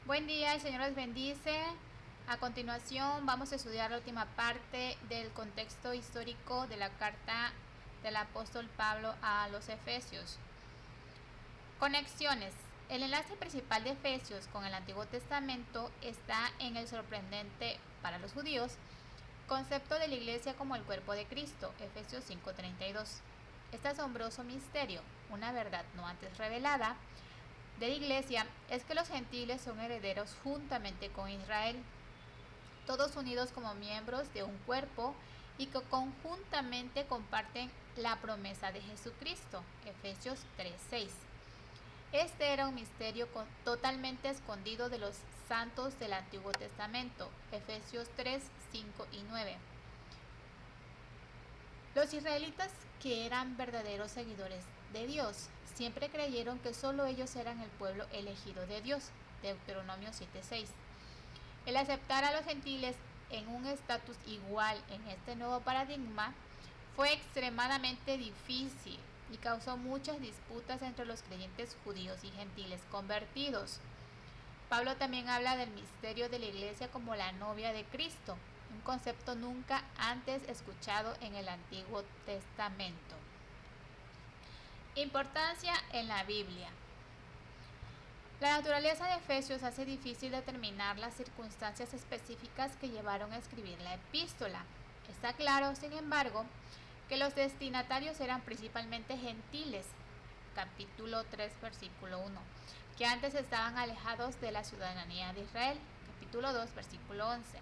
Buen día, el Señor les bendice. A continuación vamos a estudiar la última parte del contexto histórico de la carta del apóstol Pablo a los Efesios. Conexiones. El enlace principal de Efesios con el Antiguo Testamento está en el sorprendente para los judíos concepto de la iglesia como el cuerpo de Cristo, Efesios 5:32. Este asombroso misterio, una verdad no antes revelada, de la iglesia es que los gentiles son herederos juntamente con Israel, todos unidos como miembros de un cuerpo y que conjuntamente comparten la promesa de Jesucristo, Efesios 3:6. Este era un misterio totalmente escondido de los santos del Antiguo Testamento, Efesios 3, 5 y 9. Los israelitas, que eran verdaderos seguidores de Dios, siempre creyeron que solo ellos eran el pueblo elegido de Dios, Deuteronomio 7:6. El aceptar a los gentiles en un estatus igual en este nuevo paradigma fue extremadamente difícil y causó muchas disputas entre los creyentes judíos y gentiles convertidos. Pablo también habla del misterio de la iglesia como la novia de Cristo, un concepto nunca antes escuchado en el Antiguo Testamento. Importancia en la Biblia. La naturaleza de Efesios hace difícil determinar las circunstancias específicas que llevaron a escribir la epístola. Está claro, sin embargo, que los destinatarios eran principalmente gentiles, capítulo 3, versículo 1, que antes estaban alejados de la ciudadanía de Israel, capítulo 2, versículo 11.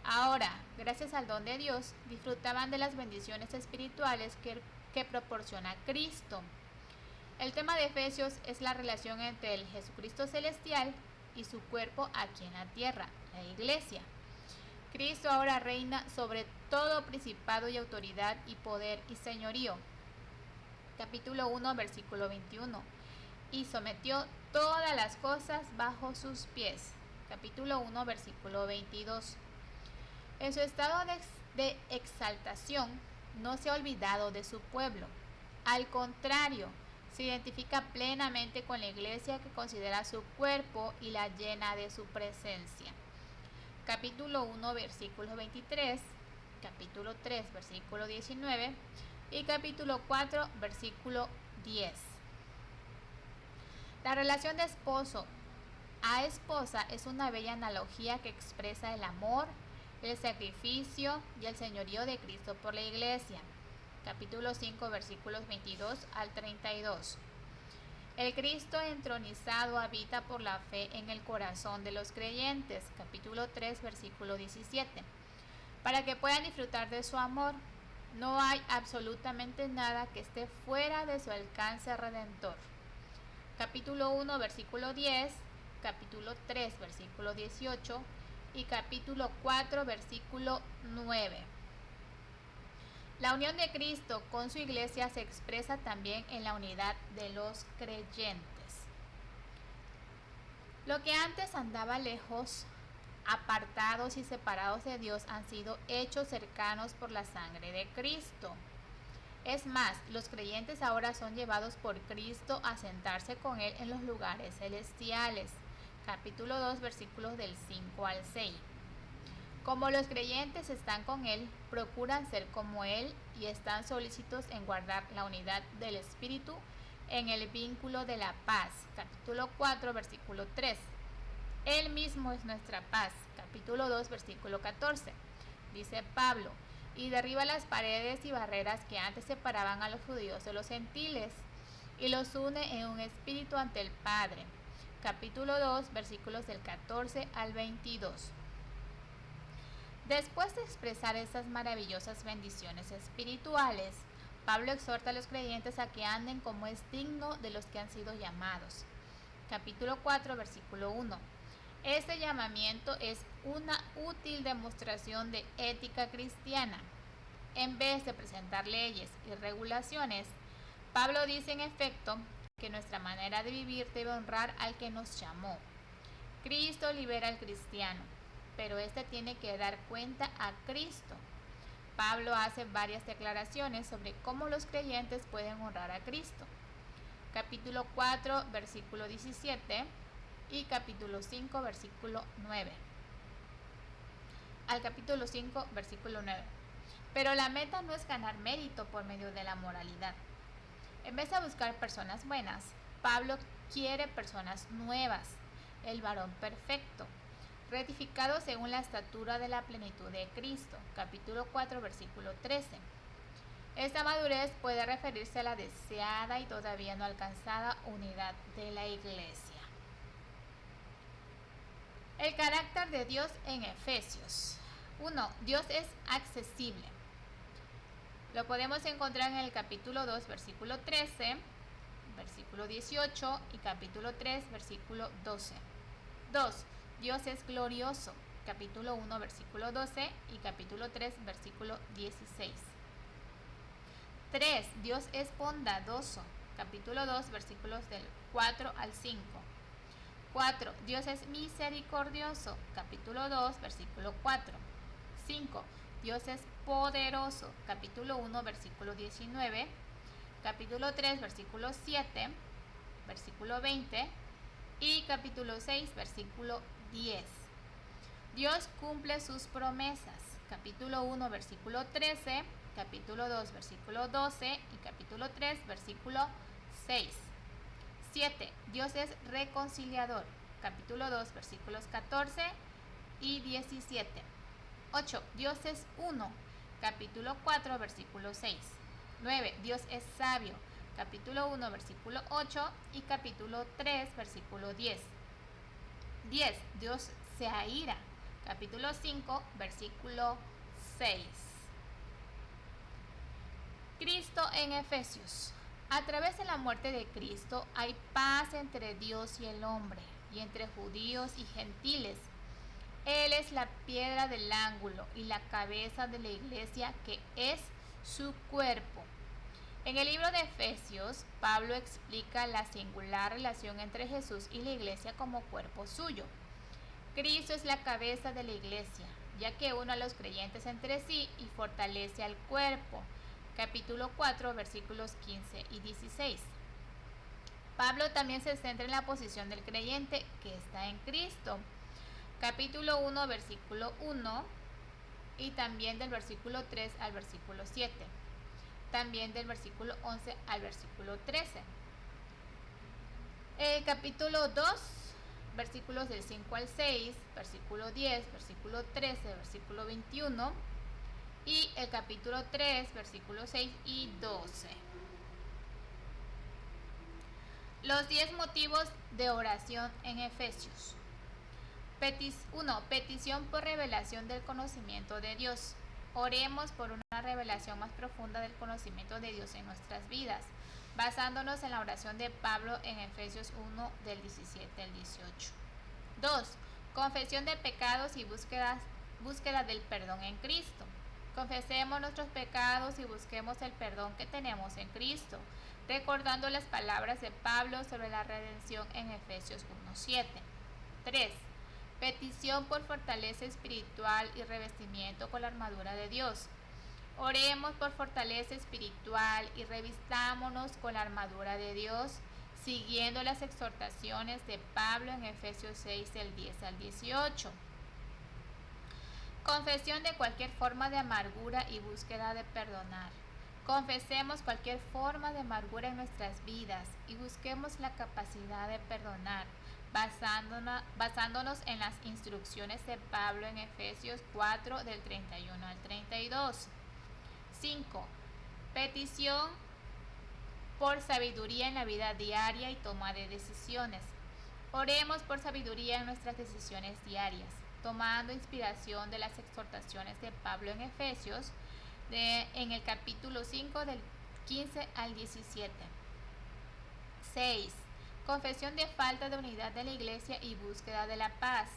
Ahora, gracias al don de Dios, disfrutaban de las bendiciones espirituales que proporciona Cristo. El tema de Efesios es la relación entre el Jesucristo celestial y su cuerpo aquí en la tierra, la iglesia. Cristo ahora reina sobre todo principado y autoridad y poder y señorío. Capítulo 1, versículo 21. Y sometió todas las cosas bajo sus pies. Capítulo 1, versículo 22. En su estado de exaltación, no se ha olvidado de su pueblo. Al contrario, se identifica plenamente con la iglesia que considera su cuerpo y la llena de su presencia. Capítulo 1, versículo 23, capítulo 3, versículo 19 y capítulo 4, versículo 10. La relación de esposo a esposa es una bella analogía que expresa el amor, el sacrificio y el señorío de Cristo por la iglesia. Capítulo 5, versículos 22 al 32. El Cristo entronizado habita por la fe en el corazón de los creyentes. Capítulo 3, versículo 17. Para que puedan disfrutar de su amor, no hay absolutamente nada que esté fuera de su alcance redentor. Capítulo 1, versículo 10, capítulo 3, versículo 18 y capítulo 4, versículo 9. La unión de Cristo con su iglesia se expresa también en la unidad de los creyentes. Lo que antes andaba lejos, apartados y separados de Dios, han sido hechos cercanos por la sangre de Cristo. Es más, los creyentes ahora son llevados por Cristo a sentarse con Él en los lugares celestiales. Capítulo 2, versículos del 5 al 6. Como los creyentes están con Él, procuran ser como Él y están solícitos en guardar la unidad del Espíritu en el vínculo de la paz. Capítulo 4, versículo 3. Él mismo es nuestra paz. Capítulo 2, versículo 14. Dice Pablo, y derriba las paredes y barreras que antes separaban a los judíos de los gentiles y los une en un espíritu ante el Padre. Capítulo 2, versículos del 14 al 22. Después de expresar estas maravillosas bendiciones espirituales, Pablo exhorta a los creyentes a que anden como es digno de los que han sido llamados. Capítulo 4, versículo 1. Este llamamiento es una útil demostración de ética cristiana. En vez de presentar leyes y regulaciones, Pablo dice en efecto que nuestra manera de vivir debe honrar al que nos llamó. Cristo libera al cristiano, pero éste tiene que dar cuenta a Cristo. Pablo hace varias declaraciones sobre cómo los creyentes pueden honrar a Cristo. Capítulo 4, versículo 17 y capítulo 5, versículo 9. Al capítulo 5, versículo 9. Pero la meta no es ganar mérito por medio de la moralidad. En vez de buscar personas buenas, Pablo quiere personas nuevas, el varón perfecto, rectificado según la estatura de la plenitud de Cristo, capítulo 4, versículo 13. Esta madurez puede referirse a la deseada y todavía no alcanzada unidad de la Iglesia. El carácter de Dios en Efesios. 1. Dios es accesible. Lo podemos encontrar en el capítulo 2, versículo 13, versículo 18 y capítulo 3, versículo 12. 2. Dios es glorioso. Capítulo 1, versículo 12 y capítulo 3, versículo 16. 3. Dios es bondadoso. Capítulo 2, versículos del 4 al 5. 4. Dios es misericordioso. Capítulo 2, versículo 4. 5. Dios es poderoso. Capítulo 1, versículo 19. Capítulo 3, versículo 7. Versículo 20. Y capítulo 6, versículo 10. Dios cumple sus promesas. Capítulo 1, versículo 13. Capítulo 2, versículo 12. Y capítulo 3, versículo 6. 7. Dios es reconciliador. Capítulo 2, versículos 14 y 17. 8. Dios es uno. Capítulo 4, versículo 6. 9. Dios es sabio. Capítulo 1, versículo 8 y capítulo 3, versículo 10. 10. Dios se aira. Capítulo 5, versículo 6. Cristo en Efesios. A través de la muerte de Cristo hay paz entre Dios y el hombre, y entre judíos y gentiles. Él es la piedra del ángulo y la cabeza de la iglesia, que es su cuerpo. En el libro de Efesios, Pablo explica la singular relación entre Jesús y la iglesia como cuerpo suyo. Cristo es la cabeza de la iglesia, ya que une a los creyentes entre sí y fortalece al cuerpo. Capítulo 4, versículos 15 y 16. Pablo también se centra en la posición del creyente que está en Cristo. Capítulo 1, versículo 1 y también del versículo 3 al versículo 7. También del versículo 11 al versículo 13. Capítulo 2, versículos del 5 al 6, versículo 10, versículo 13, versículo 21 y el capítulo 3, versículos 6 y 12. Los 10 motivos de oración en Efesios. 1. Petición por revelación del conocimiento de Dios. Oremos por una revelación más profunda del conocimiento de Dios en nuestras vidas, basándonos en la oración de Pablo en Efesios 1 del 17 al 18. 2. Confesión de pecados y búsqueda del perdón en Cristo. Confesemos nuestros pecados y busquemos el perdón que tenemos en Cristo, recordando las palabras de Pablo sobre la redención en Efesios 1:7. 3. Petición por fortaleza espiritual y revestimiento con la armadura de Dios. Oremos por fortaleza espiritual y revistámonos con la armadura de Dios, siguiendo las exhortaciones de Pablo en Efesios 6 del 10 al 18. Confesión de cualquier forma de amargura y búsqueda de perdonar. Confesemos cualquier forma de amargura en nuestras vidas y busquemos la capacidad de perdonar, basándonos en las instrucciones de Pablo en Efesios 4 del 31 al 32. 5. Petición por sabiduría en la vida diaria y toma de decisiones. Oremos por sabiduría en nuestras decisiones diarias, tomando inspiración de las exhortaciones de Pablo en Efesios, en el capítulo 5 del 15 al 17. 6. Confesión de falta de unidad de la iglesia y búsqueda de la paz.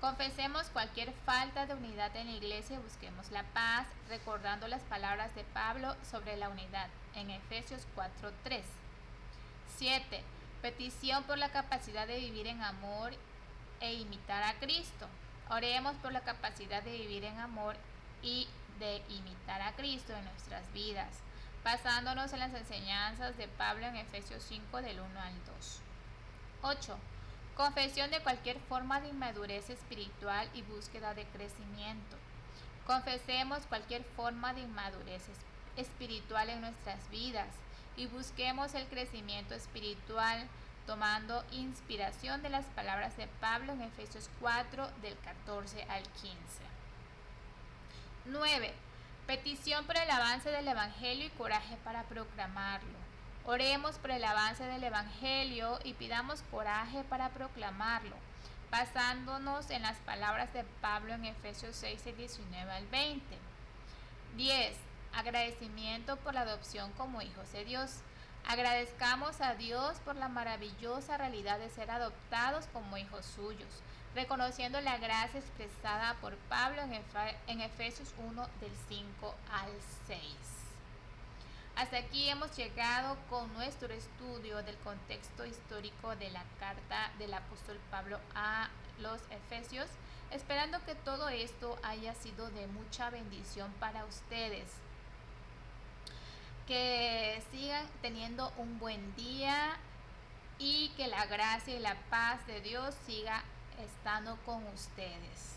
Confesemos cualquier falta de unidad en la iglesia y busquemos la paz, recordando las palabras de Pablo sobre la unidad en Efesios 4:3. 7. Petición por la capacidad de vivir en amor e imitar a Cristo. Oremos por la capacidad de vivir en amor y de imitar a Cristo en nuestras vidas, basándonos en las enseñanzas de Pablo en Efesios 5 del 1 al 2. 8. Confesión de cualquier forma de inmadurez espiritual y búsqueda de crecimiento. Confesemos cualquier forma de inmadurez espiritual en nuestras vidas y busquemos el crecimiento espiritual tomando inspiración de las palabras de Pablo en Efesios 4 del 14 al 15. 9. Petición por el avance del Evangelio y coraje para proclamarlo. Oremos por el avance del Evangelio y pidamos coraje para proclamarlo, basándonos en las palabras de Pablo en Efesios 6, del 19 al 20. 10. Agradecimiento por la adopción como hijos de Dios. Agradezcamos a Dios por la maravillosa realidad de ser adoptados como hijos suyos, reconociendo la gracia expresada por Pablo en Efesios 1 del 5 al 6. Hasta aquí hemos llegado con nuestro estudio del contexto histórico de la carta del apóstol Pablo a los Efesios, esperando que todo esto haya sido de mucha bendición para ustedes. Que sigan teniendo un buen día y que la gracia y la paz de Dios siga estando con ustedes.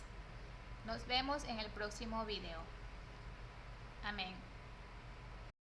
Nos vemos en el próximo video. Amén.